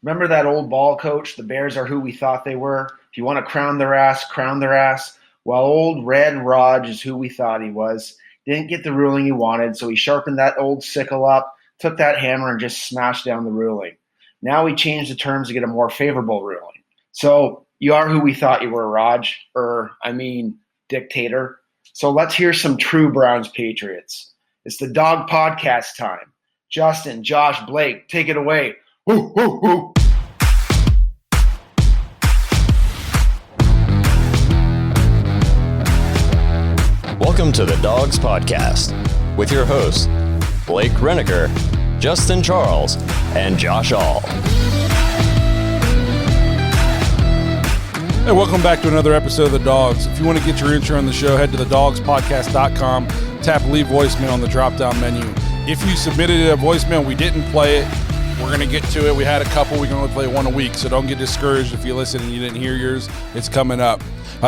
Remember that old ball coach? The Bears are who we thought they were. If you want to crown their ass, crown their ass. Well, old Red Rog is who we thought he was. Didn't get the ruling he wanted, so he sharpened that old sickle up, took that hammer, and just smashed down the ruling. Now we changed the terms to get a more favorable ruling. So you are who we thought you were, Raj, dictator. So let's hear some true Browns Patriots. It's the Dog Podcast time. Justin, Josh, Blake, take it away. Woo, woo, woo. Welcome to the Dogs Podcast with your hosts, Blake Reniker, Justin Charles, and Josh All. Hey, welcome back to another episode of The Dogs. If you want to get your intro on the show, head to thedogspodcast.com, tap leave voicemail on the drop-down menu. If you submitted a voicemail, we didn't play it, we're going to get to it. We had a couple. We can only play one a week, so don't get discouraged if you listen and you didn't hear yours. It's coming up.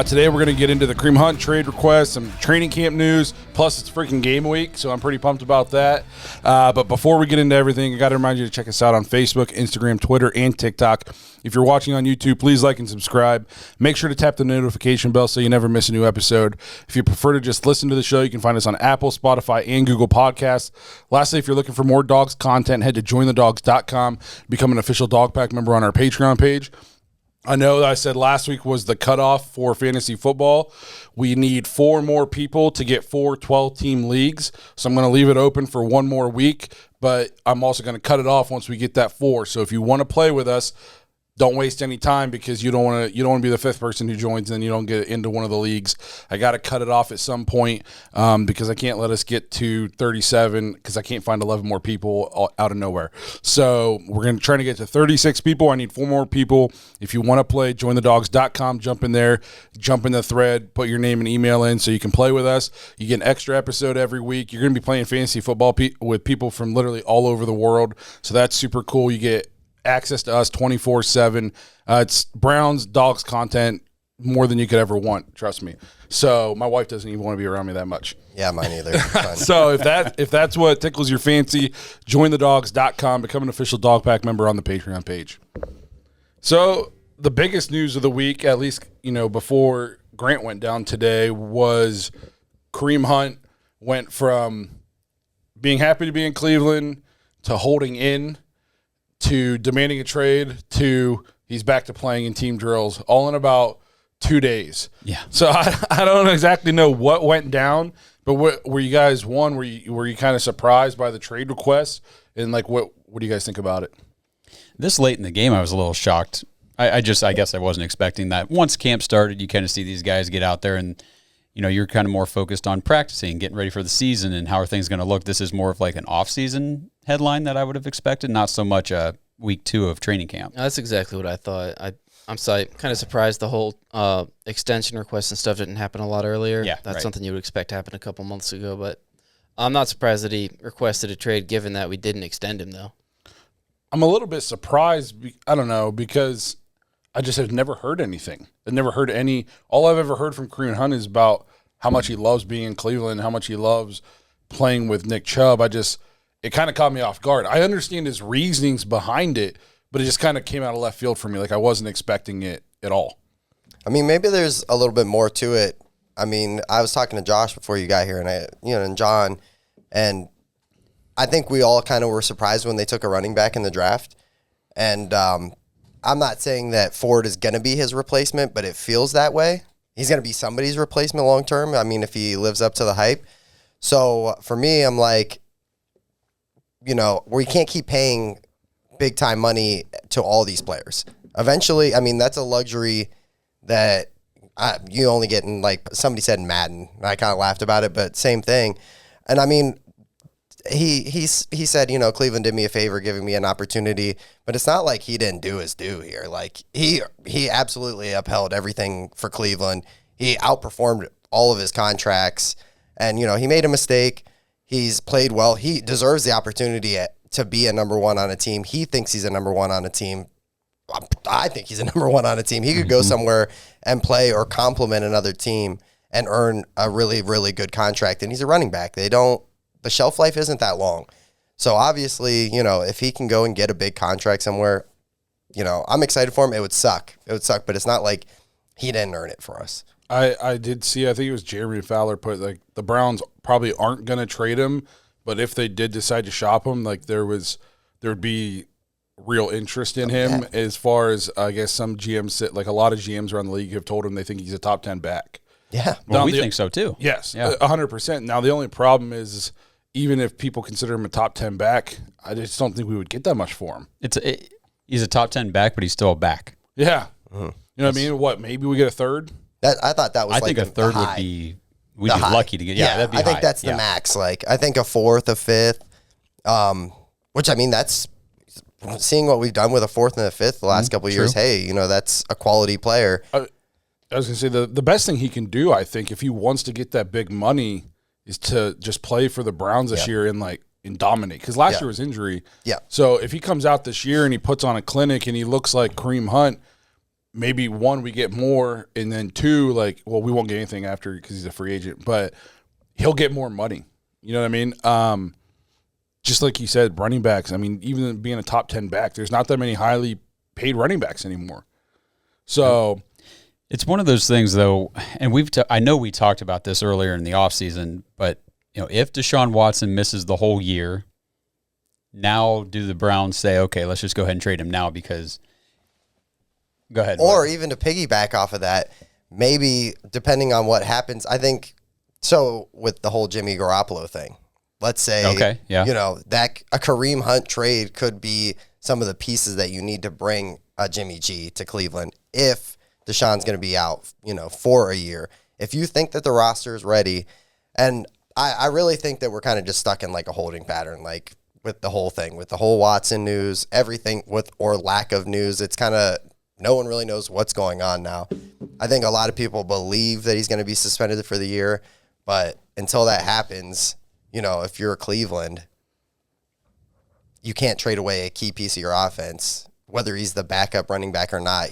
Today we're going to get into the Kareem Hunt trade request, some training camp news, plus it's freaking game week, so I'm pretty pumped about that. But before we get into everything, I got to remind you to check us out on Facebook, Instagram, Twitter, and TikTok. If you're watching on YouTube, please like and subscribe. Make sure to tap the notification bell so you never miss a new episode. If you prefer to just listen to the show, you can find us on Apple, Spotify, and Google Podcasts. Lastly, if you're looking for more dogs content, head to jointhedogs.com, become an official Dog Pack member on our Patreon page. I know that I said last week was the cutoff for fantasy football. We need 4 more people to get 4 12-team leagues. So I'm going to leave it open for 1 more week, but I'm also going to cut it off once we get that 4. So if you want to play with us, don't waste any time because you don't want to be the 5th person who joins and then you don't get into one of the leagues. I got to cut it off at some point because I can't let us get to 37 because I can't find 11 more people out of nowhere. So we're going to try to get to 36 people. I need 4 more people. If you want to play, jointhedogs.com, jump in there, jump in the thread, put your name and email in so you can play with us. You get an extra episode every week. You're going to be playing fantasy football with people from literally all over the world. So that's super cool. You get access to us 24/7. It's Browns, Dogs content more than you could ever want, trust me. So my wife doesn't even want to be around me that much. Yeah, mine either. So if that's what tickles your fancy, jointhedogs.com, become an official Dog Pack member on the Patreon page. So the biggest news of the week, at least before Grant went down today, was Kareem Hunt went from being happy to be in Cleveland to holding in to demanding a trade to he's back to playing in team drills all in about 2 days. Yeah. So I don't exactly know what went down, but were you guys were you kind of surprised by the trade request and what do you guys think about it? This late in the game, I was a little shocked. I guess I wasn't expecting that. Once camp started, you kind of see these guys get out there and you're kind of more focused on practicing, getting ready for the season, and how are things going to look. This is more of like an off-season headline that I would have expected, not so much a week 2 of training camp. That's exactly what I thought. I'm sorry, kind of surprised the whole extension request and stuff didn't happen a lot earlier. Yeah, that's right. Something you would expect to happen a couple months ago, but I'm not surprised that he requested a trade given that we didn't extend him, though. I'm a little bit surprised, I don't know, because I just have never heard anything. I've never heard all I've ever heard from Kareem Hunt is about how much he loves being in Cleveland, how much he loves playing with Nick Chubb. It kind of caught me off guard. I understand his reasonings behind it, but it just kind of came out of left field for me. I wasn't expecting it at all. I mean, maybe there's a little bit more to it. I mean, I was talking to Josh before you got here and John, and I think we all kind of were surprised when they took a running back in the draft. And I'm not saying that Ford is going to be his replacement, but it feels that way. He's going to be somebody's replacement long term. I mean, if he lives up to the hype. So for me, I'm like, we can't keep paying big time money to all these players. Eventually, I mean, that's a luxury that you only get in, somebody said in Madden. I kind of laughed about it, but same thing. And I mean, he said, Cleveland did me a favor giving me an opportunity, but it's not like he didn't do his due here. He absolutely upheld everything for Cleveland. He outperformed all of his contracts, and he made a mistake. He's played well. He deserves the opportunity to be a number 1 on a team. He thinks he's a number 1 on a team. I think he's a number 1 on a team. He could go somewhere and play or complement another team and earn a really, really good contract. And he's a running back. The shelf life isn't that long. So obviously, if he can go and get a big contract somewhere, I'm excited for him. It would suck. But it's not like he didn't earn it for us. I did see, I think it was Jeremy Fowler put, like, the Browns probably aren't going to trade him, but if they did decide to shop him, like, there'd be real interest in him as far as, I guess, some GMs, like a lot of GMs around the league have told him they think he's a top 10 back. Yeah. Well, we think so too. Yes, Yeah. 100%. Now, the only problem is even if people consider him a top 10 back, I just don't think we would get that much for him. He's a top 10 back, but he's still a back. Yeah. You know what I mean? What, maybe we get a third? I thought that was I like think a third would be we'd be lucky to get. Yeah, that'd be I think high. that's the max. Like, I think a fourth, a fifth, which, I mean, that's seeing what we've done with a fourth and a fifth the last couple of years. Hey, that's a quality player. I was going to say the best thing he can do, I think, if he wants to get that big money, is to just play for the Browns this year and dominate. Because last year was injury. Yeah. So if he comes out this year and he puts on a clinic and he looks like Kareem Hunt, maybe one, we get more, and then two, we won't get anything after because he's a free agent, but he'll get more money. You know what I mean? Just like you said, running backs, I mean, even being a top 10 back, there's not that many highly paid running backs anymore. So it's one of those things, though, and I know we talked about this earlier in the offseason, but if Deshaun Watson misses the whole year, now do the Browns say, okay, let's just go ahead and trade him now because – go ahead. Or even to piggyback off of that, maybe depending on what happens, I think, so with the whole Jimmy Garoppolo thing, let's say, that a Kareem Hunt trade could be some of the pieces that you need to bring a Jimmy G to Cleveland if Deshaun's going to be out, for a year. If you think that the roster is ready, and I really think that we're kind of just stuck in like a holding pattern, like with the whole thing, with the whole Watson news, everything or lack of news, it's kind of, no one really knows what's going on now. I think a lot of people believe that he's going to be suspended for the year, but until that happens, if you're Cleveland, you can't trade away a key piece of your offense, whether he's the backup running back or not.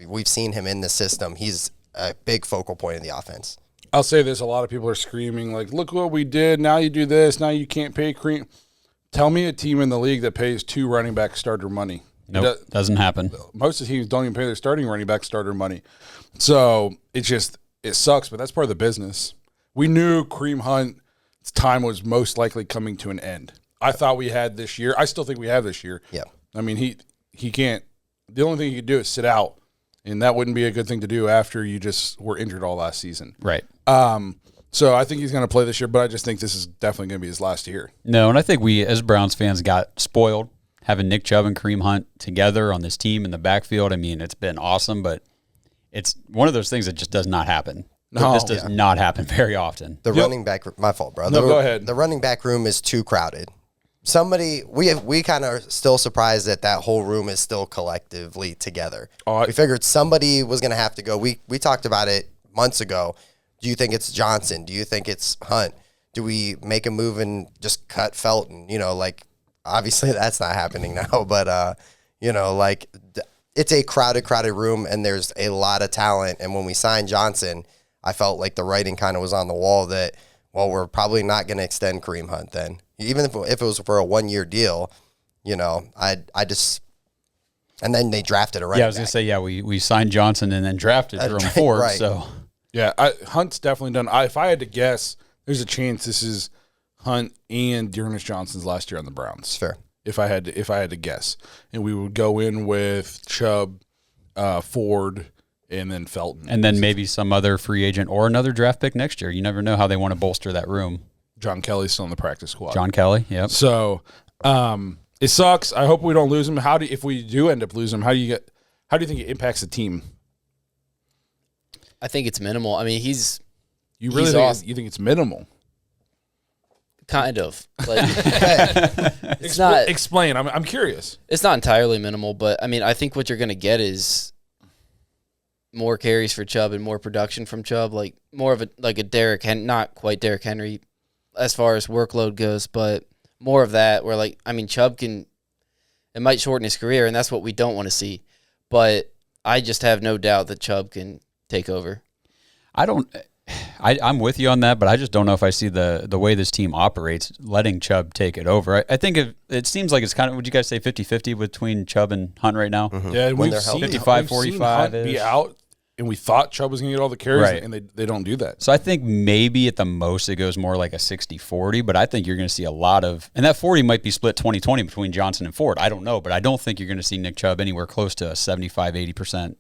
We've seen him in the system. He's a big focal point in the offense. I'll say this, a lot of people are screaming, like, look what we did, now you do this, now you can't pay Kareem. Tell me a team in the league that pays 2 running back starter money. Nope, doesn't happen. Most of the teams don't even pay their starting running back starter money. So it sucks, but that's part of the business. We knew Kareem Hunt's time was most likely coming to an end. I thought we had this year. I still think we have this year. Yeah. I mean, he can't. The only thing he could do is sit out, and that wouldn't be a good thing to do after you just were injured all last season. Right. So I think he's going to play this year, but I just think this is definitely going to be his last year. No, and I think we, as Browns fans, got spoiled having Nick Chubb and Kareem Hunt together on this team in the backfield. I mean, it's been awesome, but it's one of those things that just does not happen. No, this does not happen very often. The running back, my fault, bro. No, go ahead. The running back room is too crowded. We kind of are still surprised that whole room is still collectively together. We figured somebody was going to have to go. We talked about it months ago. Do you think it's Johnson? Do you think it's Hunt? Do we make a move and just cut Felton? Obviously that's not happening now, but it's a crowded room and there's a lot of talent. And when we signed Johnson, I felt like the writing kind of was on the wall that, well, we're probably not going to extend Kareem Hunt then. Even if it was for a 1-year deal, I just, and then they drafted a running back. Yeah, I was going to say, we signed Johnson and then drafted Jerome Ford. Right. So yeah, Hunt's definitely done. If I had to guess, there's a chance this is Hunt and Dearness Johnson's last year on the Browns. Fair. If I had to guess, and we would go in with Chubb, Ford, and then Felton, and then maybe some other free agent or another draft pick next year. You never know how they want to bolster that room. John Kelly's still in the practice squad. John Kelly, yep. So it sucks. I hope we don't lose him. If we do end up losing him, how do you think it impacts the team? I think it's minimal. I mean, you think it's minimal? Kind of. It's not. Explain. I'm curious. It's not entirely minimal, but I mean, I think what you're going to get is more carries for Chubb and more production from Chubb, like more of a Derrick Henry, not quite Derrick Henry as far as workload goes, but more of that where Chubb it might shorten his career, and that's what we don't want to see. But I just have no doubt that Chubb can take over. I'm with you on that, but I just don't know if I see the way this team operates, letting Chubb take it over. I think it seems like it's kind of, would you guys say 50-50 between Chubb and Hunt right now? Mm-hmm. Yeah, and When we've they're seen healthy. 55-45 be out, and we thought Chubb was going to get all the carries, Right. and they don't do that. So I think maybe at the most it goes more like a 60-40, but I think you're going to see a lot of, and that 40 might be split 20-20 between Johnson and Ford. I don't know, but I don't think you're going to see Nick Chubb anywhere close to a 75-80%,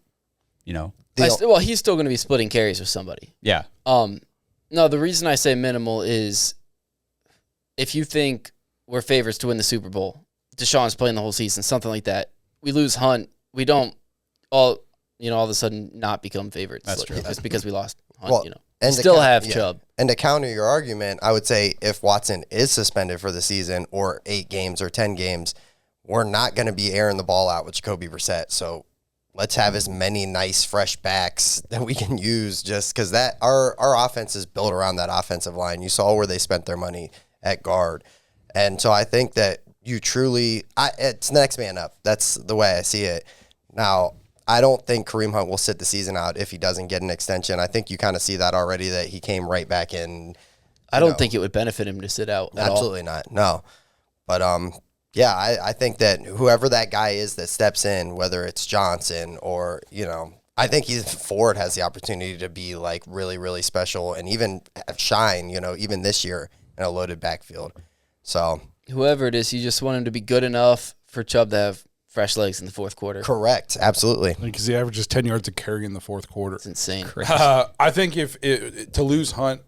He's still going to be splitting carries with somebody. Yeah. No, the reason I say minimal is if you think we're favorites to win the Super Bowl, Deshaun's playing the whole season, something like that. We lose Hunt, we don't all of a sudden not become favorites. That's true. Just because we lost Hunt, Well, we and still have Chubb. And to counter your argument, I would say if Watson is suspended for the season or 8 games or 10 games, we're not going to be airing the ball out with Jacoby Brissett. So let's have as many nice fresh backs that we can use, just because that our offense is built around that offensive line. You saw where they spent their money at guard. And so I think that you truly it's next man up. That's the way I see it. Now, I don't think Kareem Hunt will sit the season out if he doesn't get an extension. I think you kind of see that already, that he came right back in. I don't think it would benefit him to sit out at all. Absolutely not. No. But yeah, I think that whoever that guy is that steps in, whether it's Johnson or, I think Ford has the opportunity to be like really, really special and even shine, even this year in a loaded backfield. So Whoever it is, you just want him to be good enough for Chubb to have fresh legs in the fourth quarter. correct. Absolutely. Because he averages 10 yards a carry in the fourth quarter. It's insane. I think to lose Hunt,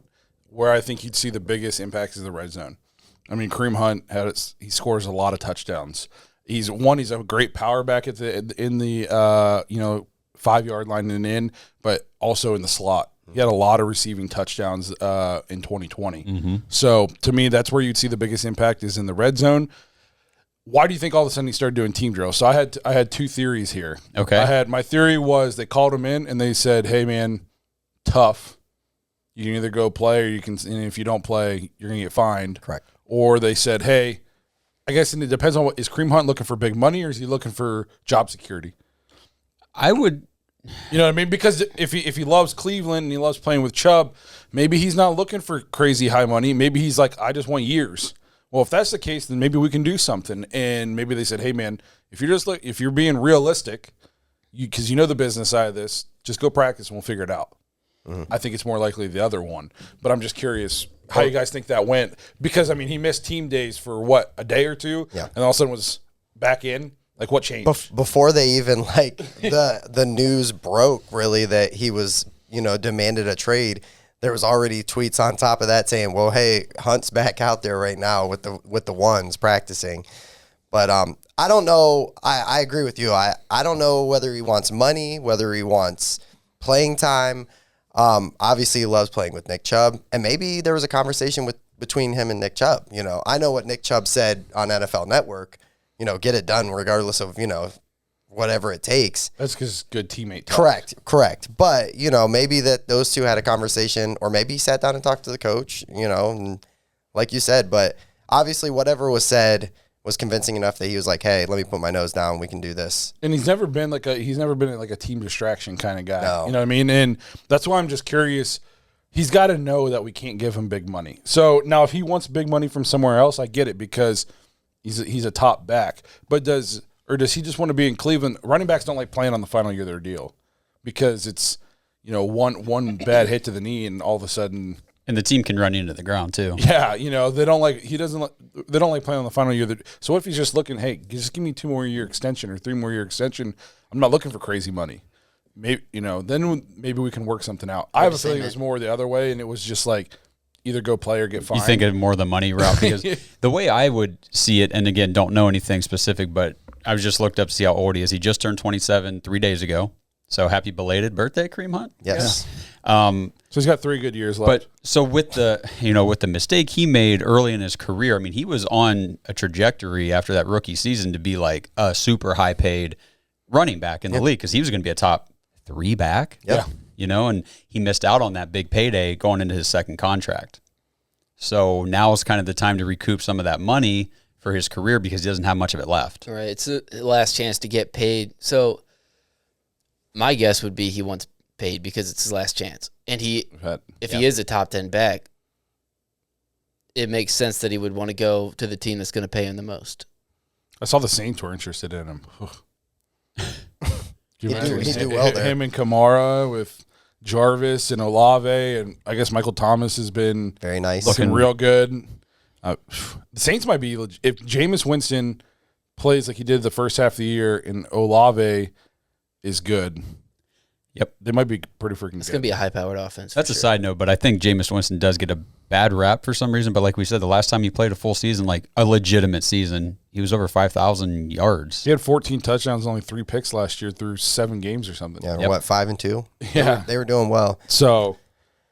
where I think you'd see the biggest impact is the red zone. I mean, Kareem Hunt he scores a lot of touchdowns. He's a great power back in the 5-yard line and in, but also in the slot. He had a lot of receiving touchdowns in 2020. Mm-hmm. So to me, that's where you'd see the biggest impact is in the red zone. Why do you think all of a sudden he started doing team drills? So I had 2 theories here. Okay. My theory was they called him in and they said, "Hey man, tough. You can either go play or you can, and if you don't play, you're gonna get fined." Correct. Or they said, "Hey, I guess it depends on is Kareem Hunt looking for big money or is he looking for job security?" I would. You know what I mean? Because if he loves Cleveland and he loves playing with Chubb, maybe he's not looking for crazy high money. Maybe he's like, I just want years. Well, if that's the case, then maybe we can do something. And maybe they said, hey man, if you're being realistic, because you know the business side of this, just go practice and we'll figure it out. Mm-hmm. I think it's more likely the other one. But I'm just curious how you guys think that went. Because I mean, he missed team days for a day or two, and all of a sudden was back in. Like, what changed? Before they even, the news broke, really, that he was, demanded a trade, there was already tweets on top of that saying, well, hey, Hunt's back out there right now with the ones practicing. But I don't know. I agree with you. I don't know whether he wants money, whether he wants playing time. Obviously, he loves playing with Nick Chubb. And maybe there was a conversation between him and Nick Chubb. I know what Nick Chubb said on NFL Network. Get it done regardless of, whatever it takes. That's because good teammate talk. Correct. But, maybe that those two had a conversation, or maybe he sat down and talked to the coach, and like you said. But obviously whatever was said was convincing enough that he was like, hey, let me put my nose down. We can do this. And he's never been like a team distraction kind of guy. No. You know what I mean? And that's why I'm just curious. He's got to know that we can't give him big money. So now if he wants big money from somewhere else, I get it because he's a top back, but does he just want to be in Cleveland? Running backs don't like playing on the final year of their deal because it's one bad hit to the knee and all of a sudden, and the team can run you into the ground too. Yeah, they don't like playing on the final year. So what if he's just looking? Hey, just give me 2 more year extension or 3 more year extension. I'm not looking for crazy money. Maybe then maybe we can work something out. I have a feeling it was more the other way, and it was just like, either go play or get fined. You think of more the money route? Because the way I would see it, and again, don't know anything specific, but I was just looked up to see how old he is. He just turned 27 3 days ago. So happy belated birthday, Kareem Hunt. Yes. Yeah. So he's got 3 good years left. But so with the mistake he made early in his career, I mean, he was on a trajectory after that rookie season to be like a super high paid running back in the league because he was going to be a top 3 back. Yeah. And he missed out on that big payday going into his second contract. So now is kind of the time to recoup some of that money for his career because he doesn't have much of it left. Right. It's the last chance to get paid. So my guess would be he wants paid because it's his last chance. and if he is a top 10 back, it makes sense that he would want to go to the team that's going to pay him the most. I saw the Saints were interested in him. He do well there. Him and Kamara with Jarvis and Olave, and I guess Michael Thomas has been very nice, looking real good. The Saints might be if Jameis Winston plays like he did the first half of the year, and Olave is good. Yep, they might be pretty freaking. It's going to be a high-powered offense. That's a side note, but I think Jameis Winston does get a bad rap for some reason. But like we said, the last time he played a full season, like a legitimate season, he was over 5,000 yards. He had 14 touchdowns, only 3 picks last year through 7 games or something. Yeah, what 5-2? Yeah, they were doing well. So,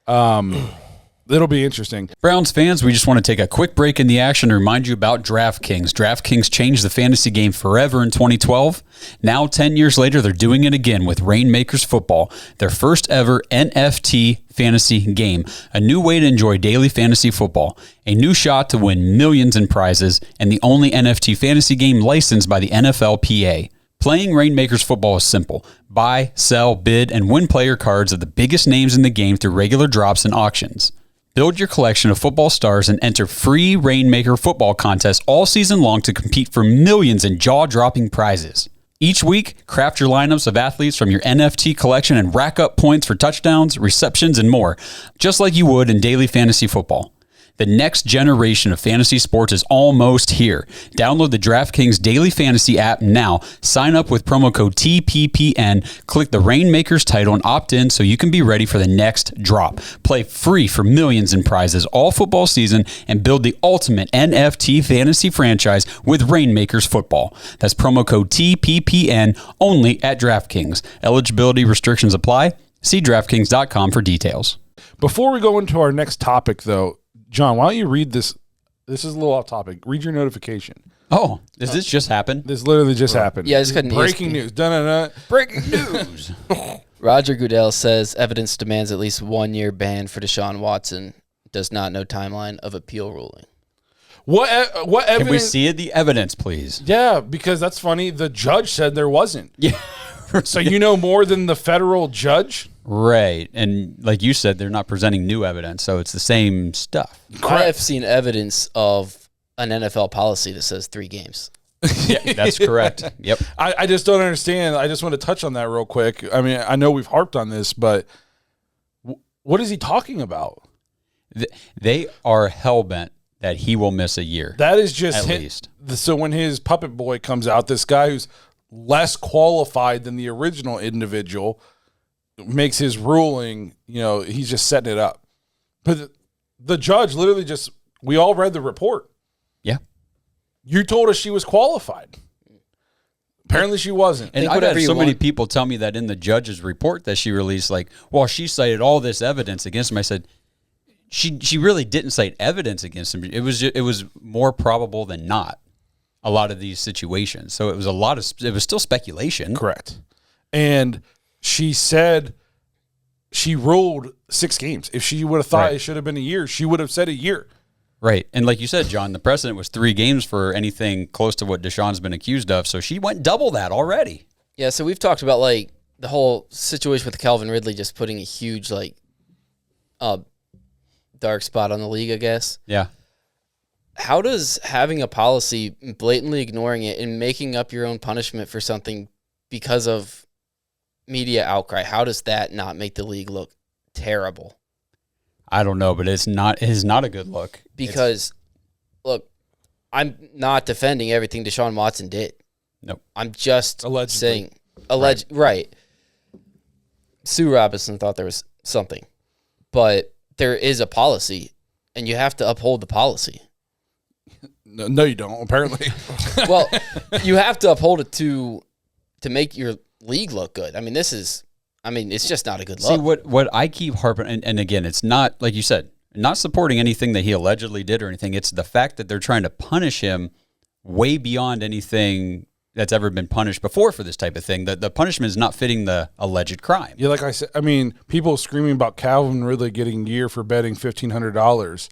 it'll be interesting. Browns fans, we just want to take a quick break in the action to remind you about DraftKings. DraftKings changed the fantasy game forever in 2012. Now, 10 years later, they're doing it again with Rainmakers Football, their first ever NFT fantasy game. A new way to enjoy daily fantasy football. A new shot to win millions in prizes, and the only NFT fantasy game licensed by the NFLPA. Playing Rainmakers Football is simple. Buy, sell, bid, and win player cards of the biggest names in the game through regular drops and auctions. Build your collection of football stars and enter free Rainmaker football contests all season long to compete for millions in jaw-dropping prizes. Each week, craft your lineups of athletes from your NFT collection and rack up points for touchdowns, receptions, and more, just like you would in daily fantasy football. The next generation of fantasy sports is almost here. Download the DraftKings Daily Fantasy app now. Sign up with promo code TPPN. Click the Rainmakers title and opt in so you can be ready for the next drop. Play free for millions in prizes all football season and build the ultimate NFT fantasy franchise with Rainmakers Football. That's promo code TPPN only at DraftKings. Eligibility restrictions apply. See DraftKings.com for details. Before we go into our next topic, though, John, why don't you read this? This is a little off topic. Read your notification. Oh, does this just happen? This literally just happened. Yeah, it's got an breaking news. Dun-dun-dun. Breaking news. Roger Goodell says evidence demands at least 1 year ban for Deshaun Watson. Does not know timeline of appeal ruling. What evidence? Can we see the evidence, please? Yeah, because that's funny. The judge said there wasn't. Yeah. So you know more than the federal judge? Right. And like you said, they're not presenting new evidence, so it's the same stuff. I have seen evidence of an NFL policy that says 3 games. Yeah, that's correct. Yep. I just don't understand. I just want to touch on that real quick. I mean, I know we've harped on this, but what is he talking about? They are hell-bent that he will miss a year. That is just at least. So when his puppet boy comes out, this guy who's less qualified than the original individual makes his ruling, he's just setting it up. But the judge literally we all read the report. Yeah. You told us she was qualified. Apparently she wasn't. And I've had so many people tell me that in the judge's report that she released, she cited all this evidence against him. I said, she really didn't cite evidence against him. It was more probable than not. A lot of these situations. So it was still speculation. Correct. And she said she ruled 6 games. If she would have thought it should have been a year, she would have said a year. Right. And like you said, John, the precedent was 3 games for anything close to what Deshaun's been accused of. So she went double that already. Yeah, so we've talked about the whole situation with Calvin Ridley just putting a huge dark spot on the league, I guess. Yeah. How does having a policy, blatantly ignoring it and making up your own punishment for something because of media outcry, how does that not make the league look terrible? I don't know, but it is not a good look. Because, look, I'm not defending everything Deshaun Watson did. Nope. I'm just Allegedly. saying, right. Sue Robinson thought there was something. But there is a policy, and you have to uphold the policy. No, you don't, apparently. Well, you have to uphold it to make your league look good. I mean, it's just not a good look. See, what I keep harping, and again, it's not, like you said, not supporting anything that he allegedly did or anything. It's the fact that they're trying to punish him way beyond anything that's ever been punished before for this type of thing. The punishment is not fitting the alleged crime. Yeah, like I said, people screaming about Calvin Ridley getting a year for betting $1,500.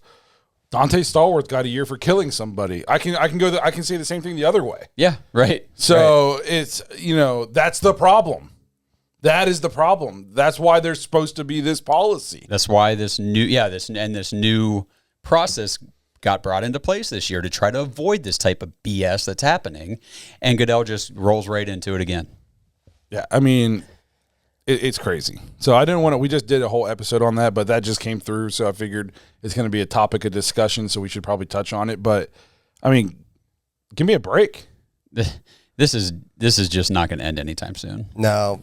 Dante Stallworth got a year for killing somebody. I can say the same thing the other way. Yeah, right. So It's that's the problem. That is the problem. That's why there's supposed to be this policy. That's why this new process got brought into place this year to try to avoid this type of BS that's happening. And Goodell just rolls right into it again. Yeah, I mean, it's crazy. So I didn't want to. We just did a whole episode on that, but that just came through. So I figured it's going to be a topic of discussion. So we should probably touch on it. But I mean, give me a break. This is just not going to end anytime soon. No.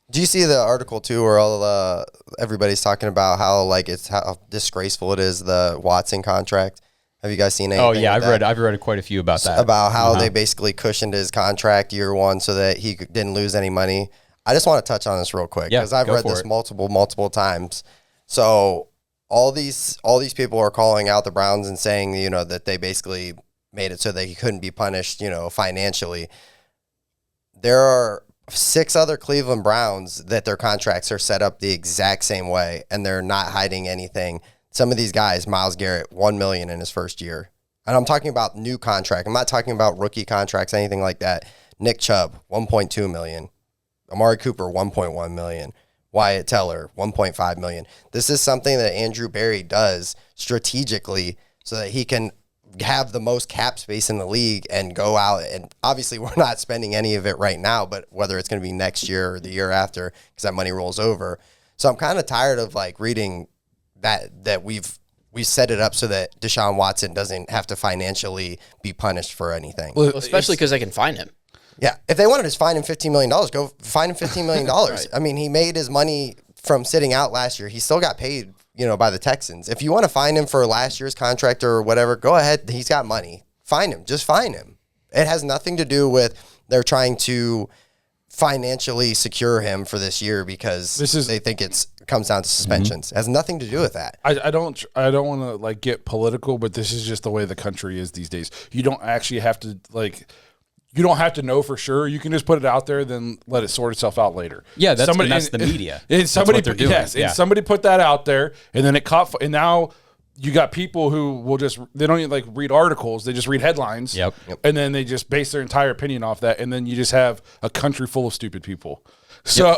Do you see the article too, where all everybody's talking about how disgraceful it is, the Watson contract? Have you guys seen anything? Oh yeah, I've read quite a few about that. About how they basically cushioned his contract year one so that he didn't lose any money. I just want to touch on this real quick because I've read this multiple times. So all these people are calling out the Browns and saying, that they basically made it so that he couldn't be punished, financially. There are 6 other Cleveland Browns that their contracts are set up the exact same way, and they're not hiding anything. Some of these guys, Myles Garrett, $1 million in his first year. And I'm talking about new contract. I'm not talking about rookie contracts, anything like that. Nick Chubb, $1.2 million. Amari Cooper, $1.1 million. Wyatt Teller, $1.5 million. This is something that Andrew Berry does strategically so that he can have the most cap space in the league and go out. And obviously we're not spending any of it right now, but whether it's going to be next year or the year after, because that money rolls over. So I'm kind of tired of reading that we've set it up so that Deshaun Watson doesn't have to financially be punished for anything. Well, especially because they can fine him. Yeah. If they wanted to fine him $15 million, go fine him $15 million. Right. I mean, he made his money from sitting out last year. He still got paid, by the Texans. If you want to fine him for last year's contract or whatever, go ahead. He's got money. Fine him. Just fine him. It has nothing to do with they're trying to financially secure him for this year because they think it comes down to suspensions. It has nothing to do with that. I don't want to get political, but this is just the way the country is these days. You don't actually have to you don't have to know for sure. You can just put it out there, then let it sort itself out later. Yeah, that's the media. And somebody, that's what they're doing. Yes, and somebody put that out there, and then it caught. And now you got people who will they don't even read articles. They just read headlines. Yep. And then they just base their entire opinion off that. And then you just have a country full of stupid people. So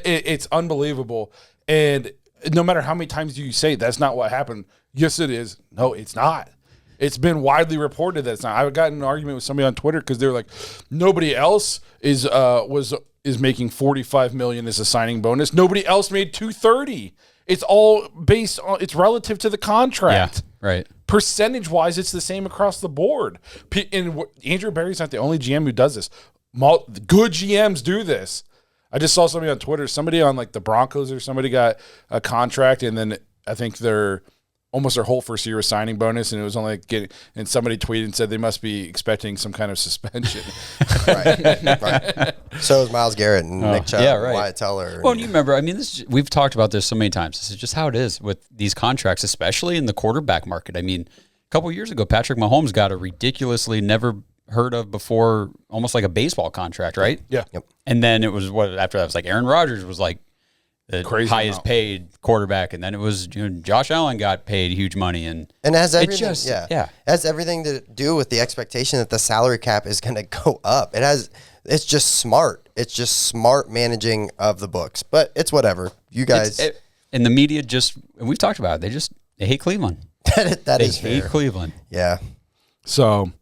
it's unbelievable. And no matter how many times you say that's not what happened, yes, it is. No, it's not. It's been widely reported that it's not. I got in an argument with somebody on Twitter because they were like, nobody else is making $45 million as a signing bonus. Nobody else made $230. It's all based on it's relative to the contract. Yeah, right. Percentage wise, it's the same across the board. And Andrew Berry's not the only GM who does this. Good GMs do this. I just saw somebody on Twitter. Somebody on the Broncos or somebody got a contract, and then I think almost their whole first year was signing bonus, and it was only and somebody tweeted and said they must be expecting some kind of suspension. Right. So is Myles Garrett and Nick Chubb, Wyatt Teller. Well, you remember, we've talked about this so many times. This is just how it is with these contracts, especially in the quarterback market. I mean, a couple of years ago, Patrick Mahomes got a ridiculously never heard of before, almost like a baseball contract, right? Yeah. Yep. And then it was after that was Aaron Rodgers was the crazy highest amount. Paid quarterback, and then it was Josh Allen got paid huge money, and it has everything. It has everything to do with the expectation that the salary cap is going to go up. It's just smart. It's just smart managing of the books, but it's whatever. You guys and the media we've talked about it. They hate Cleveland. They hate fair. Cleveland. Yeah. So,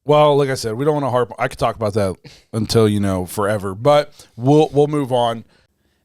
well, like I said, we don't want to harp. I could talk about that until forever, but we'll move on.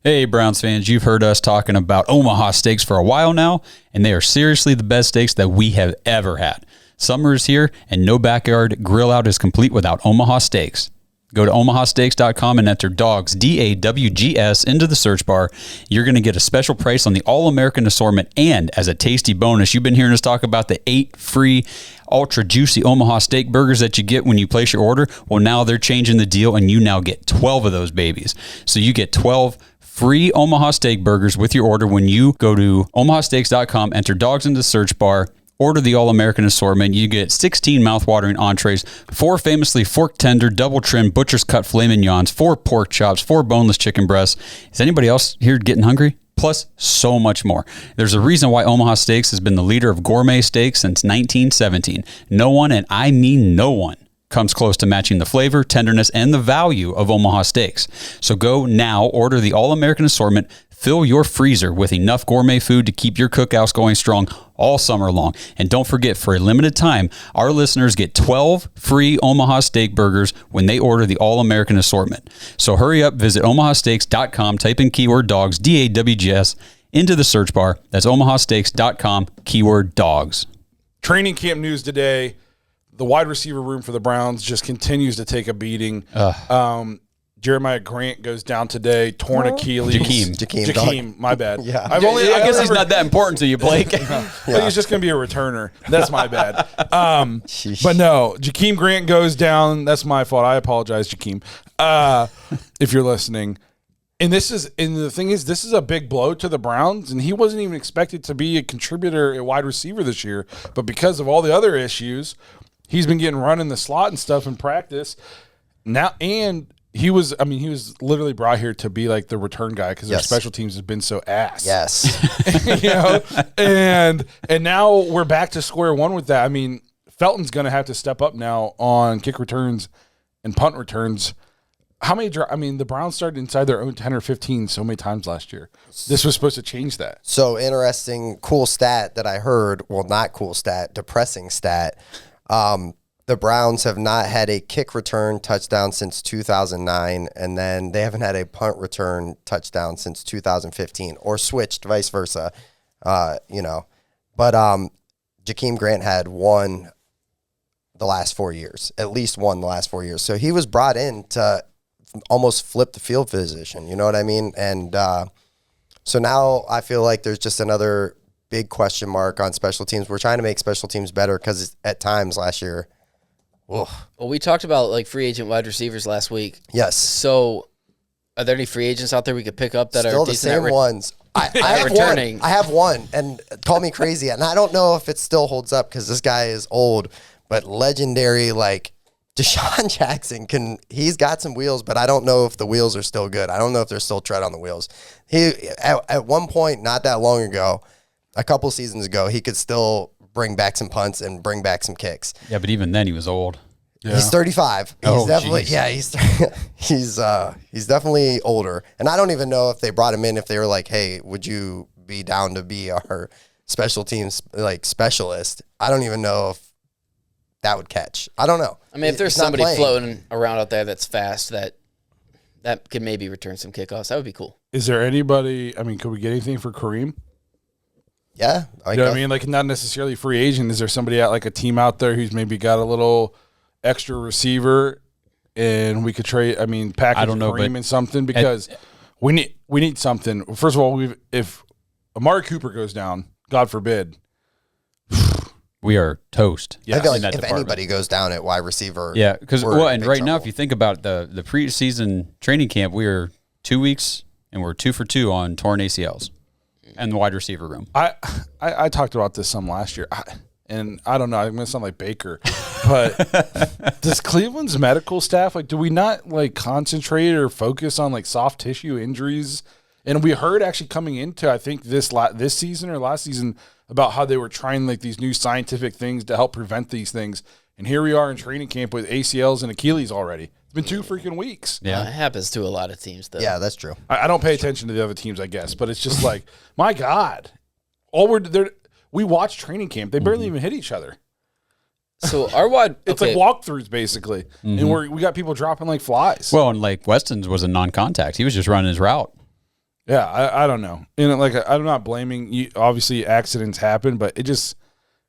Hey, Browns fans, you've heard us talking about Omaha Steaks for a while now, and they are seriously the best steaks that we have ever had. Summer is here, and no backyard grill out is complete without Omaha Steaks. Go to omahasteaks.com and enter DAWGS, DAWGS, into the search bar. You're going to get a special price on the All-American assortment, and as a tasty bonus, you've been hearing us talk about the 8 free ultra juicy Omaha steak burgers that you get when you place your order. Well, now they're changing the deal, and you now get 12 of those babies. So you get 12 free Omaha steak burgers with your order when you go to omahasteaks.com, enter DAWGS into the search bar, order the All-American assortment. You get 16 mouth-watering entrees, 4 famously fork tender, double trim, butcher's cut filet mignons, 4 pork chops, 4 boneless chicken breasts. Is anybody else here getting hungry? Plus, so much more. There's a reason why Omaha Steaks has been the leader of gourmet steaks since 1917. No one, and I mean no one, comes close to matching the flavor, tenderness, and the value of Omaha Steaks. So go now, order the All-American Assortment, fill your freezer with enough gourmet food to keep your cookouts going strong all summer long. And don't forget, for a limited time, our listeners get 12 free Omaha Steak burgers when they order the All-American Assortment. So hurry up, visit omahasteaks.com, type in keyword dogs, DAWGS, into the search bar. That's omahasteaks.com, keyword dogs. Training camp news today. The wide receiver room for the Browns just continues to take a beating. Jeremiah Grant goes down today, torn Achilles. Jakeem, my bad. Yeah. I guess he's not that important to you, Blake. But he's just going to be a returner. That's my bad. But no, Jakeem Grant goes down. That's my fault. I apologize, Jakeem, if you're listening. And the thing is, this is a big blow to the Browns, and he wasn't even expected to be a contributor at wide receiver this year. But because of all the other issues, he's been getting run in the slot and stuff in practice now, and he was literally brought here to be like the return guy because their special teams has been so ass. Yes. You know, and now we're back to square one with that. I mean, Felton's going to have to step up now on kick returns and punt returns. How many? The Browns started inside their own 10 or 15 so many times last year. This was supposed to change that. So interesting, cool stat that I heard. Well, not cool stat, depressing stat. The Browns have not had a kick return touchdown since 2009, and then they haven't had a punt return touchdown since 2015, or switched, vice versa. But Jakeem Grant had one the last 4 years, at least one the last 4 years. So he was brought in to almost flip the field position. You know what I mean? And so now I feel like there's just another big question mark on special teams. We're trying to make special teams better because at times last year. Well, we talked about like free agent wide receivers last week. Yes. So, are there any free agents out there we could pick up that still are the decent same ones? I have returning? I have one, and call me crazy, and I don't know if it still holds up because this guy is old, but legendary like Deshaun Jackson he's got some wheels, but I don't know if the wheels are still good. I don't know if there's still tread on the wheels. He at one point, not that long ago, a couple seasons ago, he could still bring back some punts and bring back some kicks. Yeah, but even then he was old. Yeah. He's 35. He's definitely geez. he's definitely older. And I don't even know if they brought him in if they were like, "Hey, would you be down to be our special teams like specialist?" I don't even know if that would catch. I don't know. I mean, if there's somebody floating around out there that's fast that could maybe return some kickoffs, that would be cool. Is there anybody? I mean, could we get anything for Kareem? Yeah. You know what I mean? Like, not necessarily free agent. Is there somebody out, like a team out there who's maybe got a little extra receiver and we could trade, package Kareem in something? Because we need something. First of all, if Amari Cooper goes down, God forbid, we are toast. I feel like if anybody goes down at wide receiver. Yeah, because now if you think about the preseason training camp, we are 2 weeks and we're 2 for 2 on torn ACLs. And the wide receiver room. I talked about this some last year, and I don't know. I'm going to sound like Baker, but does Cleveland's medical staff do we not concentrate or focus on soft tissue injuries? And we heard actually coming into I think this season or last season about how they were trying these new scientific things to help prevent these things. And here we are in training camp with ACLs and Achilles already. It's been 2 freaking weeks. Yeah, it happens to a lot of teams, though. Yeah, that's true. I don't pay attention to the other teams, I guess, but it's just my God, we watch training camp. They barely even hit each other. So our it's like walkthroughs basicly, and we got people dropping like flies. Well, and Weston's was a non-contact. He was just running his route. Yeah, I don't know. And I'm not blaming you. Obviously, accidents happen, but it just.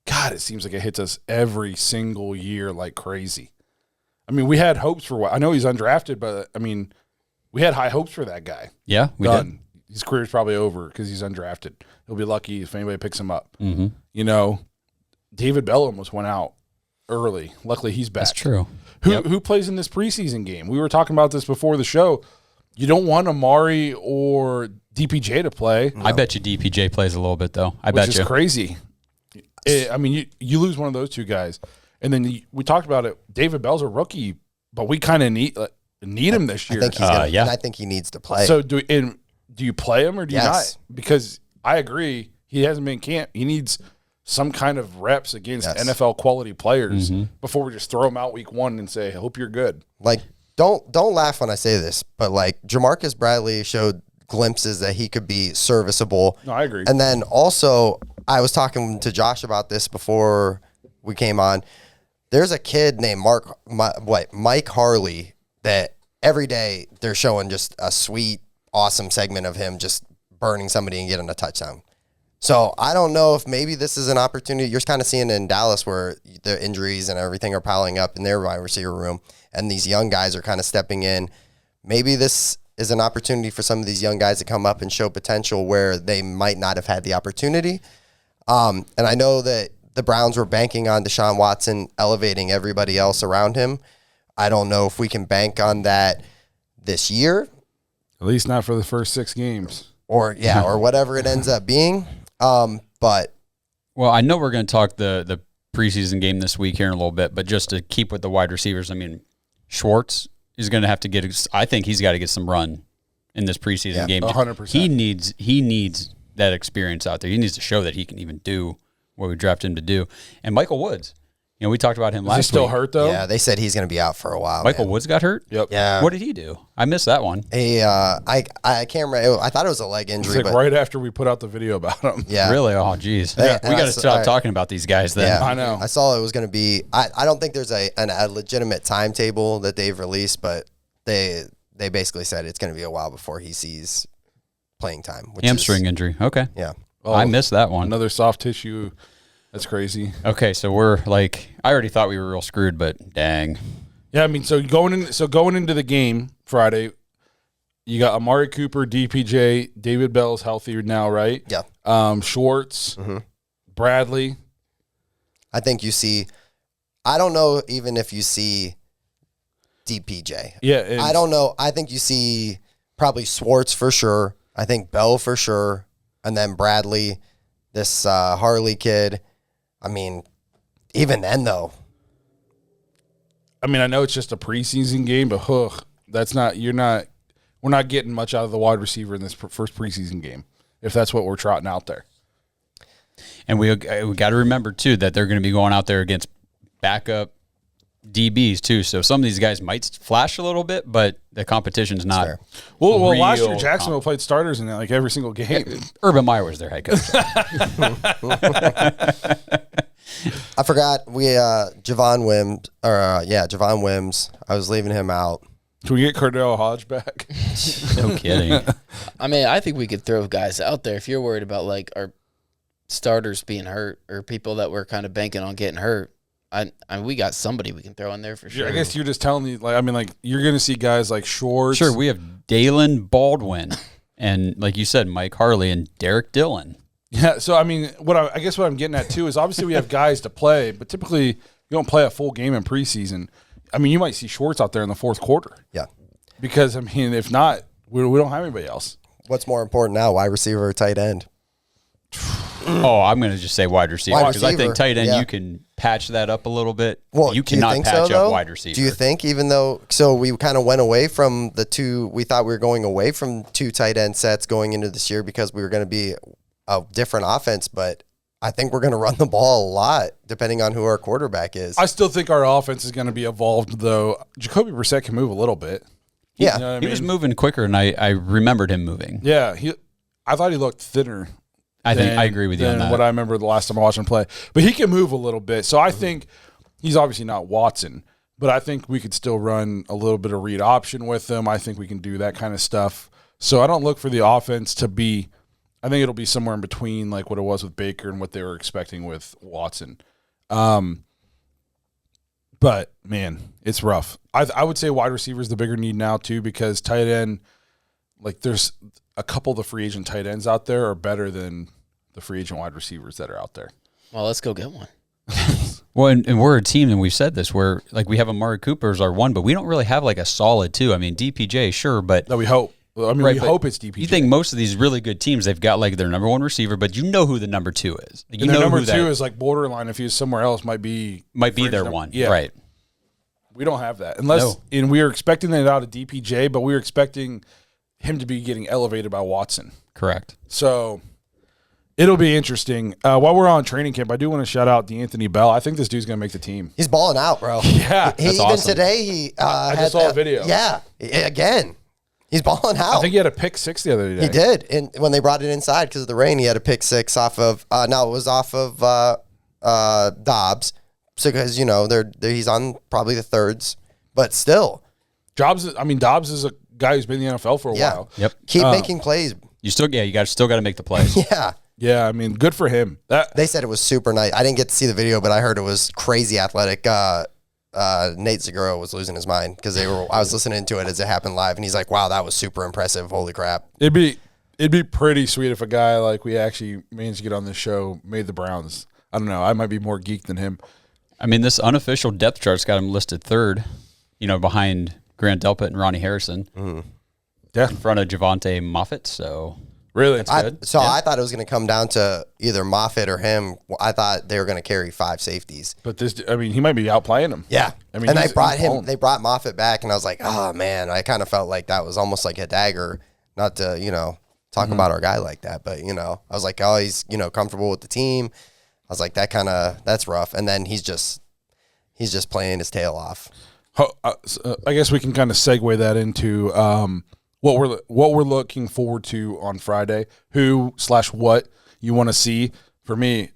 God, it seems like it hits us every single year like crazy. I mean, we had hopes for I know he's undrafted, but we had high hopes for that guy. Yeah, we did. His career's probably over because he's undrafted. He'll be lucky if anybody picks him up. Mm-hmm. You know, David Bell almost went out early. Luckily, he's back. That's true. Who plays in this preseason game? We were talking about this before the show. You don't want Amari or DPJ to play. No. I bet you DPJ plays a little bit, though. Which is crazy. You lose one of those two guys. And then we talked about it. David Bell's a rookie, but we kind of need him this year. I think he's gonna, and I think he needs to play. So do you play him or do you not? Because I agree. He hasn't been in camp. He needs some kind of reps against Yes. NFL quality players before we just throw them out week 1 and say, hope you're good. Like, don't laugh when I say this, but like Jamarcus Bradley showed glimpses that he could be serviceable. No, I agree. And then also, I was talking to Josh about this before we came on. There's a kid named Mike Harley that every day they're showing just a sweet, awesome segment of him just burning somebody and getting a touchdown. So I don't know if maybe this is an opportunity. You're kind of seeing it in Dallas where the injuries and everything are piling up in their wide receiver room, and these young guys are kind of stepping in. Maybe this is an opportunity for some of these young guys to come up and show potential where they might not have had the opportunity. And I know that the Browns were banking on Deshaun Watson elevating everybody else around him. I don't know if we can bank on that this year. At least not for the first 6 games. Or whatever it ends up being. But Well, I know we're going to talk the preseason game this week here in a little bit, but just to keep with the wide receivers, I mean, Schwartz is going to have to get. I think he's got to get some run in this preseason game. 100%. He needs that experience out there. He needs to show that he can even do what we drafted him to do. And Michael Woods, you know, we talked about him last Is he still week. hurt though? yeah, they said he's going to be out for a while. Michael man. Woods got hurt. Yep. Yeah. What did he do? I missed that one. I can't remember. I thought it was a leg It's injury, like but right after we put out the video about him. yeah. Really? Oh, geez. Yeah, We got to that's- stop talking about these guys then. Yeah, I know. I saw it was going to be. I don't think there's a legitimate timetable that they've released, but they basically said it's going to be a while before he sees playing time. Which Hamstring injury. Okay. Yeah. I missed that one. Another soft tissue. That's crazy. Okay, so we're like, I already thought we were real screwed, but dang. Yeah, I mean, so going into the game Friday, you got Amari Cooper, DPJ, David Bell's healthy now, right? Yeah. Schwartz, Mm-hmm. Bradley. I think you see. I don't know even if you see DPJ. Yeah, and I don't know. I think you see probably Schwartz for sure. I think Bell for sure, and then Bradley, this Harley kid. I mean, even then though. I mean, I know it's just a preseason game, but that's not. We're not getting much out of the wide receiver in this first preseason game if that's what we're trotting out there. And we got to remember, too, that they're going to be going out there against backup DBs, too. So some of these guys might flash a little bit, but the competition's not. Fair. Well, last year real Jacksonville played starters in like every single game. Urban Meyer was their head coach. I forgot Javon Wims. I was leaving him out. Can we get Cordell Hodge back? No kidding. I mean, I think we could throw guys out there if you're worried about like our starters being hurt or people that we're kind of banking on getting hurt. I we got somebody we can throw in there for sure. I guess you're just telling me, like, I mean, like, you're going to see guys like Schwartz. Sure, we have Dalen Baldwin and, like you said, Mike Harley and Derek Dillon. Yeah, so, I mean, I guess what I'm getting at, too, is obviously we have guys to play, but typically you don't play a full game in preseason. I mean, you might see Schwartz out there in the fourth quarter. Yeah. Because, I mean, if not, we don't have anybody else. What's more important now, wide receiver or tight end? Oh, I'm going to just say wide receiver Wide because I think receiver, tight end, yeah. you can patch that up a little bit. Well, you do you cannot think patch so, up though? wide receiver. Do you think, even though, so we kind of went away from the two, we thought we were going away from 2 tight end sets going into this year because we were going to be a different offense, but I think we're going to run the ball a lot depending on who our quarterback is. I still think our offense is going to be evolved, though. Jacoby Brissett can move a little bit. Yeah. You know what He I was mean? moving quicker, and I remembered him moving. Yeah, I thought he looked thinner. I agree with you on than that. what I remember the last time I watched him play. But he can move a little bit. So I think he's obviously not Watson, but I think we could still run a little bit of read option with him. I think we can do that kind of stuff. So I don't look for the offense to be – I think it'll be somewhere in between like what it was with Baker and what they were expecting with Watson. But, man, it's rough. I would say wide receiver is the bigger need now too because tight end – like there's a couple of the free agent tight ends out there are better than the free agent wide receivers that are out there. Well, let's go get one. Well, and we're a team, and we've said this, where like we have Amari Cooper as our one, but we don't really have like a solid two. I mean, DPJ, sure, but That we hope. I mean, Right, we but hope it's DPJ. you think most of these really good teams, they've got like their number one receiver, but you know who the number two is. Like, you and their know number who two that is like borderline. If he was somewhere else, might be their number- one. Yeah, Right. We don't have that unless, No. and we were expecting that out of DPJ, but we were expecting him to be getting elevated by Watson. Correct. So, It'll be interesting. While we're on training camp, I do want to shout out D'Anthony Bell. I think this dude's going to make the team. He's balling out, bro. Yeah. He even awesome. today, he I just saw a video. Yeah. Again, he's balling out. I think he had a pick 6 the other day. He did. And when they brought it inside because of the rain, he had a pick 6 off of, it was off of Dobbs. So, because, he's on probably the thirds, but still. Dobbs is a guy who's been in the NFL for a while. Yep. Keep making plays. You still got to make the plays. Yeah. Yeah, I mean, good for him. They said it was super nice. I didn't get to see the video, but I heard it was crazy athletic. Nate Segura was losing his mind because I was listening to it as it happened live, and he's like, "Wow, that was super impressive! Holy crap!" It'd be pretty sweet if a guy like we actually managed to get on this show made the Browns. I don't know. I might be more geek than him. I mean, this unofficial depth chart's got him listed 3rd, behind Grant Delpit and Ronnie Harrison. Yeah, in front of Javonte Moffitt. So really, I thought it was going to come down to either Moffitt or him. I thought they were going to carry 5 safeties. But he might be outplaying him. Yeah, I mean, and he's they brought Moffitt back, and I was like, oh man, I kind of felt like that was almost like a dagger. Not to talk about our guy like that, but I was like, oh, he's comfortable with the team. I was like, that's rough. And then he's just playing his tail off. I guess we can kind of segue that into what we're looking forward to on Friday. Who/what you want to see? For me,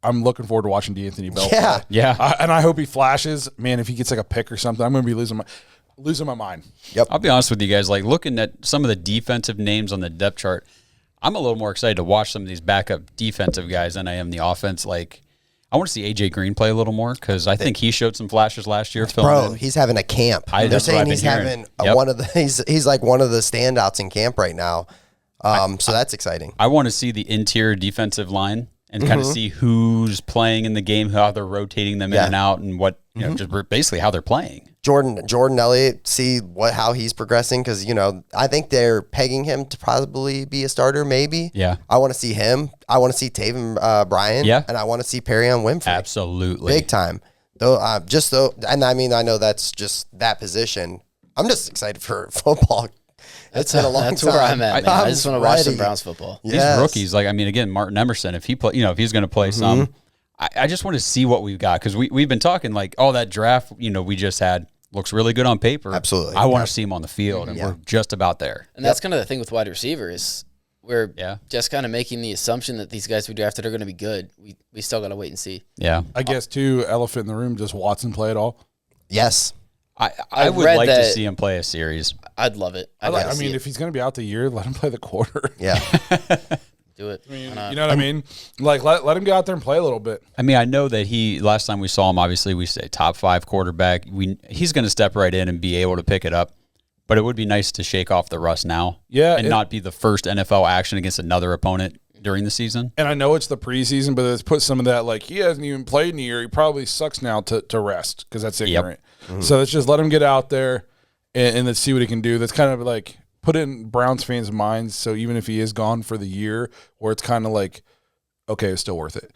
I'm looking forward to watching D'Anthony Bell. Yeah, yeah. And I hope he flashes. Man, if he gets like a pick or something, I'm going to be losing my mind. Yep. I'll be honest with you guys. Like looking at some of the defensive names on the depth chart, I'm a little more excited to watch some of these backup defensive guys than I am the offense. Like, I want to see AJ Green play a little more because I think he showed some flashes last year. Bro, he's having a camp. They're saying he's having one of the he's like one of the standouts in camp right now. So that's exciting. I want to see the interior defensive line and kind of see who's playing in the game, how they're rotating them in and out, and what just basically how they're playing. Jordan Elliott, see how he's progressing because I think they're pegging him to probably be a starter. Maybe. Yeah. I want to see him. I want to see Taven Bryan. Yeah. And I want to see Perrion Winfrey. Absolutely. Big time. And I mean, I know that's just that position. I'm just excited for football. It's been a long time. That's where I'm at, man. I just want to watch some ready. Browns football. These rookies, like, I mean, again, Martin Emerson, if he play, if he's going to play some, I just want to see what we've got because we've been talking like, oh, that draft, we just had looks really good on paper. Absolutely. I want to see him on the field, and we're just about there. And that's kind of the thing with wide receiver is we're just kind of making the assumption that these guys we drafted are going to be good. We still got to wait and see. Yeah. I guess too, elephant in the room, does Watson play at all? Yes. I would like to see him play a series. I'd love it. I mean, if he's going to be out the year, let him play the quarter. Yeah. Do it. I mean, you know what I mean? Like, let him get out there and play a little bit. I mean, I know that last time we saw him, obviously we say top 5 quarterback. He's going to step right in and be able to pick it up. But it would be nice to shake off the rust now. Yeah. And not be the first NFL action against another opponent during the season. And I know it's the preseason, but it's put some of that, like, he hasn't even played in a year. He probably sucks now to rest because that's ignorant. Yep. So let's just let him get out there and let's see what he can do. That's kind of like put it in Browns fans' minds. So even if he is gone for the year, where it's kind of like, okay, it's still worth it.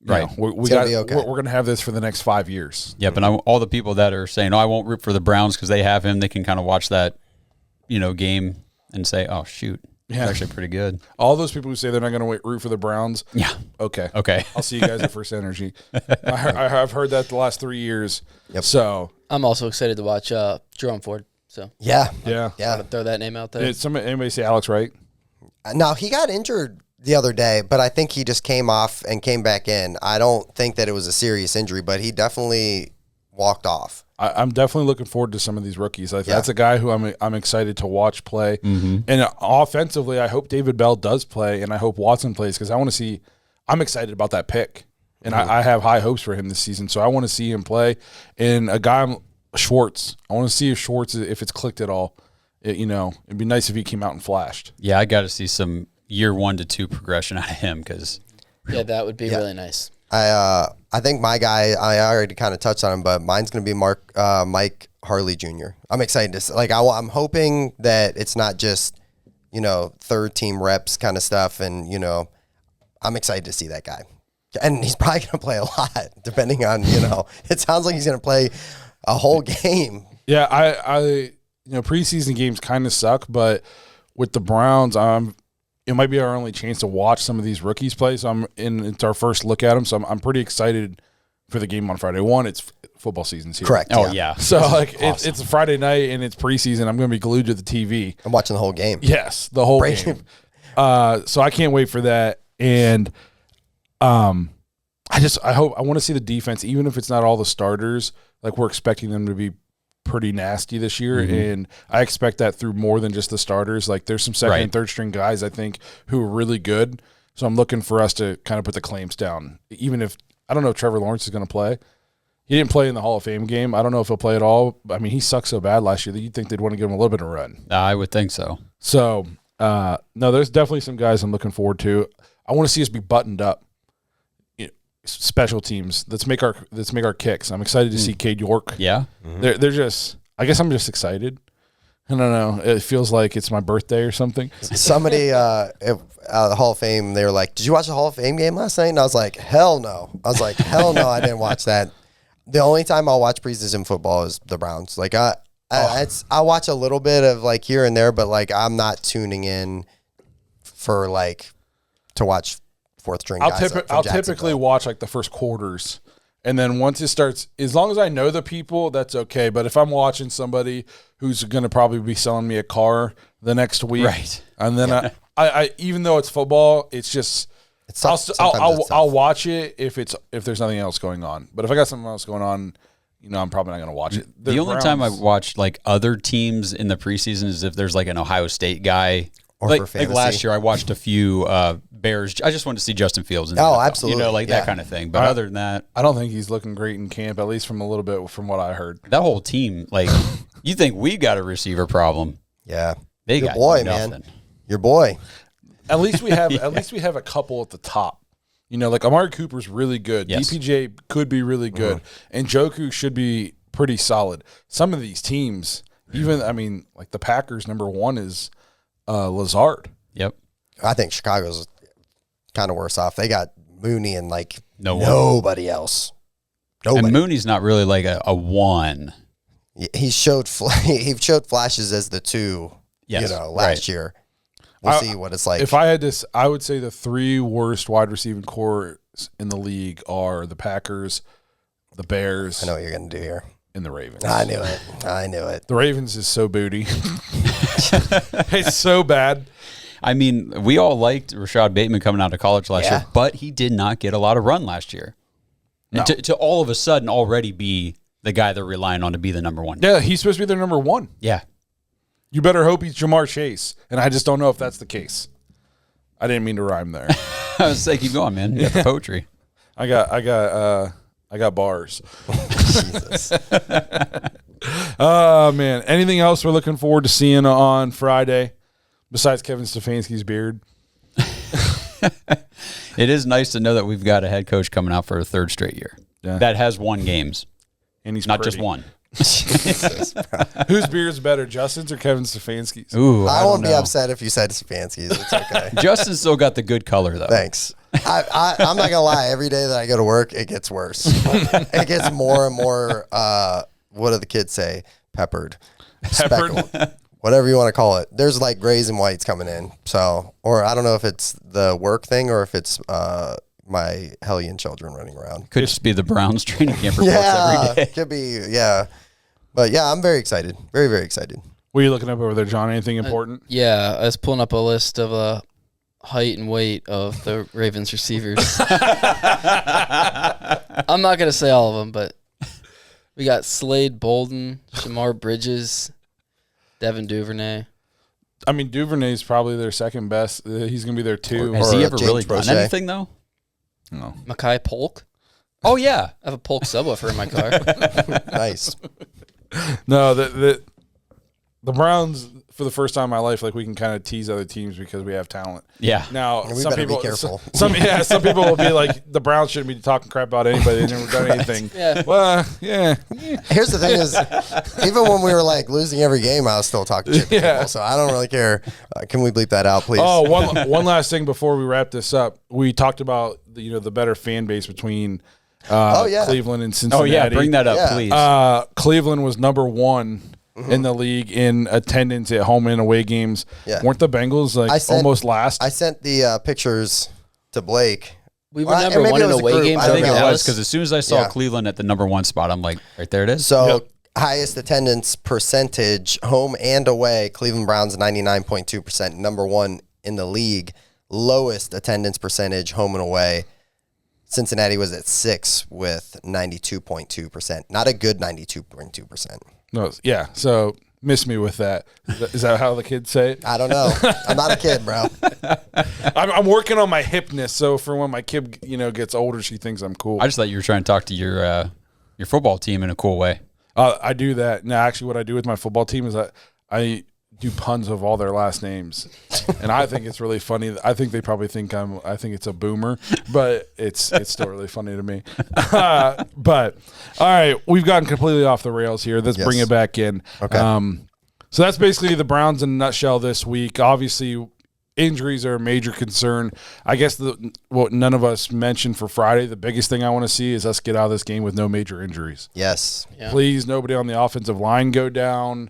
Right. We're going to have this for the next 5 years. Yep. And all the people that are saying, oh, I won't root for the Browns because they have him, they can kind of watch that, game and say, oh, shoot. Yeah. It's actually pretty good. All those people who say they're not going to root for the Browns. Yeah. Okay. I'll see you guys at First Energy. I have heard that the last 3 years. Yep. So I'm also excited to watch Jerome Ford. So yeah. Want to throw that name out there. Did anybody say Alex Wright? No, he got injured the other day, but I think he just came off and came back in. I don't think that it was a serious injury, but he definitely walked off. I'm definitely looking forward to some of these rookies. That's a guy who I'm excited to watch play. Mm-hmm. And offensively, I hope David Bell does play, and I hope Watson plays because I want to see. I'm excited about that pick, and I have high hopes for him this season. So I want to see him play. And a guy Schwartz, I want to see if Schwartz, if it's clicked at all. It'd be nice if he came out and flashed. Yeah, I got to see some year 1 to 2 progression out of him because. Yeah, that would be really nice. I think my guy, I already kind of touched on him, but mine's going to be Mike Harley Jr. I'm excited to I'm hoping that it's not just, third team reps kind of stuff. And, I'm excited to see that guy. And he's probably going to play a lot depending on, it sounds like he's going to play a whole game. Yeah. I preseason games kind of suck, but with the Browns, I'm it might be our only chance to watch some of these rookies play. So it's our first look at them. So I'm pretty excited for the game on Friday. One, it's football season's here. Correct. Oh, yeah. So it's a Friday night and it's preseason. I'm going to be glued to the TV. I'm watching the whole game. Yes, the whole game. So I can't wait for that. And I want to see the defense, even if it's not all the starters. Like, we're expecting them to be pretty nasty this year, and I expect that through more than just the starters. Like, there's some second and third string guys I think who are really good. So I'm looking for us to kind of put the claims down. Even if I don't know if Trevor Lawrence is going to play. He didn't play in the Hall of Fame game. I don't know if he'll play at all. I mean, he sucked so bad last year that you'd think they'd want to give him a little bit of a run. I would think so. So no, there's definitely some guys I'm looking forward to. I want to see us be buttoned up. Special teams. Let's make our kicks. I'm excited to see Cade York. Yeah. They're just. I guess I'm just excited. I don't know. It feels like it's my birthday or something. Somebody at the Hall of Fame, they were like, "Did you watch the Hall of Fame game last night?" And I was like, "Hell no." Hell no, I didn't watch that. The only time I'll watch preseason football is the Browns. Like I watch a little bit of like here and there, but like I'm not tuning in for like to watch fourth string guys. I'll typically watch like the first quarters. And then once it starts, as long as I know the people, that's okay. But if I'm watching somebody who's going to probably be selling me a car the next week, right? And then I even though it's football, it's just I'll watch it if there's nothing else going on. But if I got something else going on, I'm probably not going to watch it. The only time I watch like other teams in the preseason is if there's like an Ohio State guy. Or like for last year, I watched a few Bears. I just wanted to see Justin Fields. Absolutely. That kind of thing. But other than that, I don't think he's looking great in camp, at least from a little bit from what I heard. That whole team, like, you think we got a receiver problem? Yeah, they your got boy, nothing. man. Your boy. At least we have a couple at the top. Like Amari Cooper's really good. Yes. DPJ could be really good, and Njoku should be pretty solid. Some of these teams, even like the Packers, number one is Lazard. Yep. I think Chicago's kind of worse off. They got Mooney and like nobody else. And Mooney's not really like a one. He showed flashes as the two. Yes, last year. We'll see what it's like. If I had this, I would say the three worst wide receiving cores in the league are the Packers, the Bears. I know what you're going to do here. And the Ravens. I knew it. The Ravens is so booty. It's so bad. I mean, we all liked Rashad Bateman coming out of college last year, but he did not get a lot of run last year. No. And to all of a sudden already be the guy they're relying on to be the number one. Yeah, he's supposed to be their number one. Yeah. You better hope he's Jamar Chase, and I just don't know if that's the case. I didn't mean to rhyme there. I was saying, keep going, man. You got the poetry. I got bars. Jesus. Oh, man. Anything else we're looking forward to seeing on Friday besides Kevin Stefanski's beard? It is nice to know that we've got a head coach coming out for a third straight year that has won games. And he's not pretty. just one. Jesus, Whose beard's better, Justin's or Kevin Stefanski's? Ooh, I won't be upset if you said Stefanski's. It's okay. Justin's still got the good color, though. Thanks. I'm not gonna lie. Every day that I go to work, it gets worse. It gets more and more. What do the kids say? Peppered. Speckled. Whatever you want to call it. There's like grays and whites coming in. So, or I don't know if it's the work thing or if it's my hellion children running around. Could just be the Browns training camp reports every day. Could be. Yeah. But yeah, I'm very excited. Very, very excited. What are you looking up over there, John? Anything important? Yeah, I was pulling up a list of height and weight of the Ravens receivers. I'm not going to say all of them, but we got Slade Bolden, Shamar Bridges, Devin Duvernay. I mean, Duvernay's probably their second best. He's going to be there too. Has he ever James really done Prochet. anything, though? No. Makai Polk. Oh, yeah. I have a Polk subwoofer in my car. Nice. No, the Browns, for the first time in my life, like we can kind of tease other teams because we have talent. Yeah. Now, And we some better be people, careful. some people will be like, the Browns shouldn't be talking crap about anybody. They've never done anything. Yeah. Well, yeah. Here's the thing is, even when we were like losing every game, I was still talking shit to people. So I don't really care. Can we bleep that out, please? Oh, one last thing before we wrap this up. We talked about the better fan base between Cleveland and Cincinnati. Oh, yeah. Bring that up, Yeah. please. Cleveland was number one in the league in attendance at home and away games. Yeah. Weren't the Bengals almost last? I sent the pictures to Blake. We were number one in away games. I think it was Dallas. because as soon as I saw Cleveland at the number 1 spot, I'm like, right there it is. So highest attendance percentage, home and away, Cleveland Browns 99.2%, number 1 in the league. Lowest attendance percentage, home and away, Cincinnati was at 6 with 92.2%. Not a good 92.2%. No, yeah. So miss me with that. Is that how the kids say it? I don't know. I'm not a kid, bro. I'm working on my hipness, so for when my kid gets older, she thinks I'm cool. I just thought you were trying to talk to your football team in a cool way. I do that. Now, actually, what I do with my football team is I do puns of all their last names, and I think it's really funny. I think they probably think I think it's a boomer, but it's still really funny to me. But all right, we've gotten completely off the rails here. Let's bring it back in. Okay. So that's basically the Browns in a nutshell this week. Obviously, injuries are a major concern. I guess what none of us mentioned for Friday, the biggest thing I want to see is us get out of this game with no major injuries. Yes. Yeah. Please, nobody on the offensive line go down.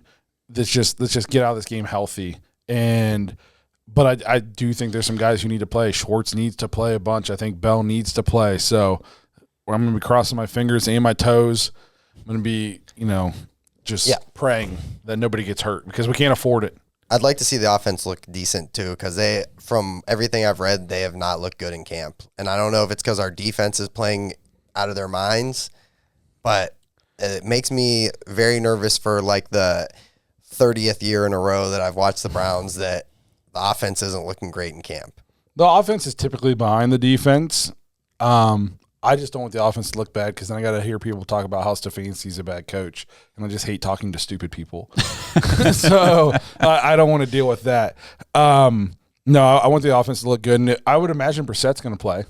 Let's just get out of this game healthy. But I do think there's some guys who need to play. Schwartz needs to play a bunch. I think Bell needs to play. So I'm going to be crossing my fingers and my toes. I'm going to be, praying that nobody gets hurt because we can't afford it. I'd like to see the offense look decent too, because from everything I've read, they have not looked good in camp. And I don't know if it's because our defense is playing out of their minds, but it makes me very nervous for like the 30th year in a row that I've watched the Browns that the offense isn't looking great in camp. The offense is typically behind the defense. I just don't want the offense to look bad because then I got to hear people talk about how Stefanski's a bad coach, and I just hate talking to stupid people. So I don't want to deal with that. No, I want the offense to look good, and I would imagine Brissett's going to play.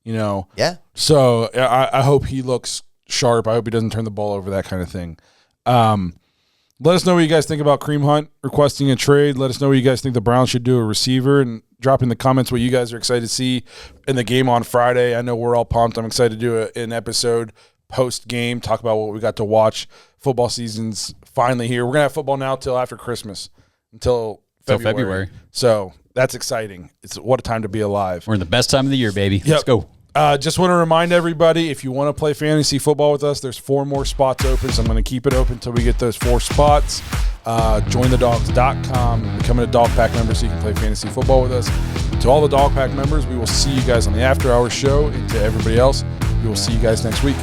Yeah. So I hope he looks sharp. I hope he doesn't turn the ball over, that kind of thing. Let us know what you guys think about Kareem Hunt requesting a trade. Let us know what you guys think the Browns should do a receiver, and drop in the comments what you guys are excited to see in the game on Friday. I know we're all pumped. I'm excited to do an episode post-game, talk about what we got to watch. Football season's finally here. We're going to have football now till after Christmas, until February. So that's exciting. What a time to be alive. We're in the best time of the year, baby. Yep. Let's go. Just want to remind everybody, if you want to play fantasy football with us, there's 4 more spots open, so I'm going to keep it open until we get those 4 spots. JoinTheDogs.com, becoming a Dog Pack member so you can play fantasy football with us. To all the Dog Pack members, we will see you guys on the After Hours show, and to everybody else, we will see you guys next week.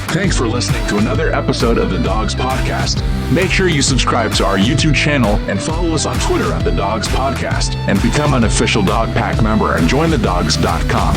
Thanks for listening to another episode of the Dogs Podcast. Make sure you subscribe to our YouTube channel and follow us on Twitter at the Dogs Podcast, and become an official Dog Pack member at jointhedogs.com.